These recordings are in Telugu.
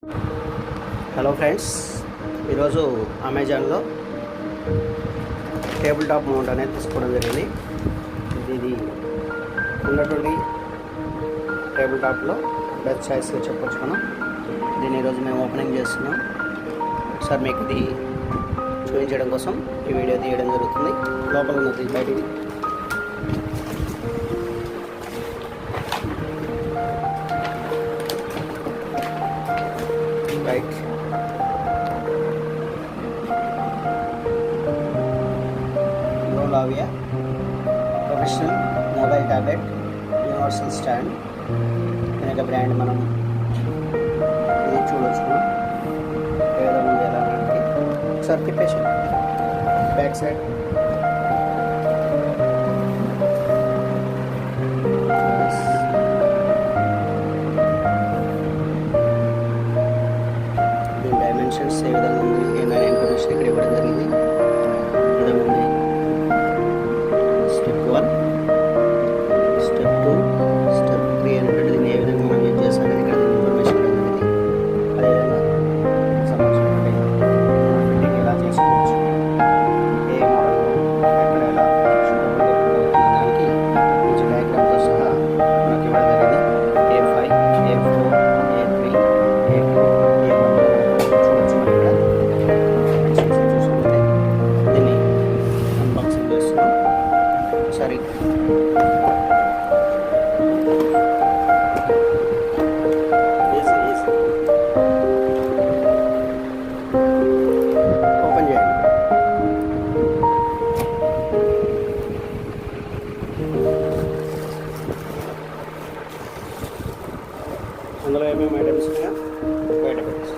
హలో ఫ్రెండ్స్, ఈరోజు అమెజాన్లో టేబుల్ టాప్ మౌంట్ అనేది తీసుకోవడం జరిగింది. ఇది ఉన్నటువంటి టేబుల్ టాప్లో బెస్ట్ చాయిస్గా చెప్పొచ్చు మనం. దీన్ని ఈరోజు మేము ఓపెనింగ్ చేస్తున్నాం. సార్ మీకు ఇది చూపించడం కోసం ఈ వీడియో తీయడం జరుగుతుంది. లోపల ఉన్నది బయటికి రైట్ లావియా professional mobile tablet universal stand అనేక బ్రాండ్ మనం ఇది చూడవచ్చు. ఏ విధంగా ఉంది ఎలా అంటే ఒకసారి తిప్పేసి బ్యాక్ సైడ్ దీని డైమెన్షన్స్ ఏ విధంగా ఉంది ఏమైనా ఇన్ఫర్మేషన్ ఇక్కడ ఇవ్వడం జరిగింది. ఈ విధంగా ఉంది. స్టెప్ 1, స్టెప్ 2, స్టెప్ 3 అనేటువంటి దీన్ని ఏ విధంగా మనం యూజ్ చేస్తామనేది ఇక్కడ ఇన్ఫర్మేషన్ ఇవ్వడం జరిగింది. అదేవిధంగా సంబంధించినటువంటి ఫిట్టింగ్ ఎలా చేసుకోవచ్చు, ఏ మోడల్ ఎక్కడ ఎలా సూటబుల్ దొరుకుతుందనే దానికి మంచి డయాగ్రామ్తో సహా మనకి ఇవ్వడం జరిగింది. A5, A4, A3, A2, A1 చూడొచ్చు. మనం ఇక్కడ చూసుకుంటే దీన్ని అన్బాక్సింగ్ చేస్తున్నాం. ఒకసారి ఓపెన్ చేయండి. అందులో ఏమేమి ఐటమ్స్ ఉన్నాయో బయట పెట్టేసి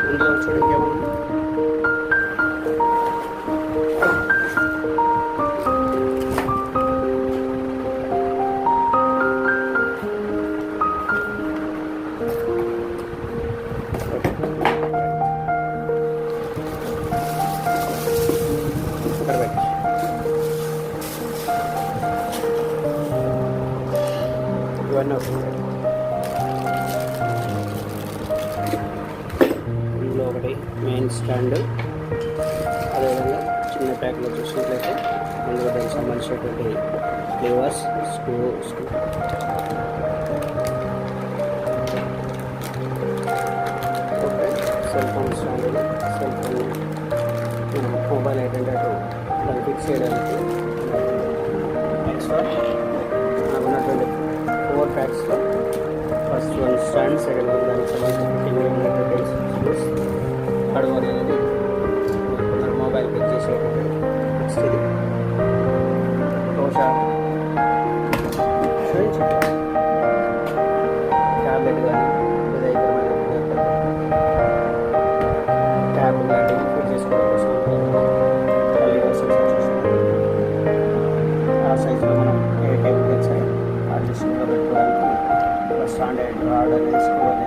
ఇందులో చూడండి ఏమన్నా ఇక్కడ పెట్టేసి ఇవన్నీ వస్తుంది. ఇందులో ఒకటి మెయిన్ స్టాండ్, అదేవిధంగా చిన్న ప్యాక్లో చూసినట్లయితే అందులో దానికి సంబంధించినటువంటి levers, screw okay. Cell phone stand, cell phone mobile ఏంటంటే అటు దాన్ని ఫిక్స్ చేయడానికి ఎక్స్ట్రా నాకు ఉన్నటువంటి 4 ప్యాక్స్లో first one stand, second one దానికి సంబంధించిన స్క్రూస్, థర్డ్ వన్ అనేది కొందరు మొబైల్ ఫిక్స్ చేసేటువంటి నెక్స్ట్ ఇది దోశ ట్యాబ్లెట్ కానీ లేదా ఇతరమైన ట్యాబ్ లాంటివి ఫిట్ చేసుకోవడం కోసం ఆ సైజులో మనం ఏ టేబుల్ సైజ్ అడ్జస్ట్గా పెట్టుకోవడానికి స్టాండర్డ్ రాడ్ అనేది స్క్రూ అనేది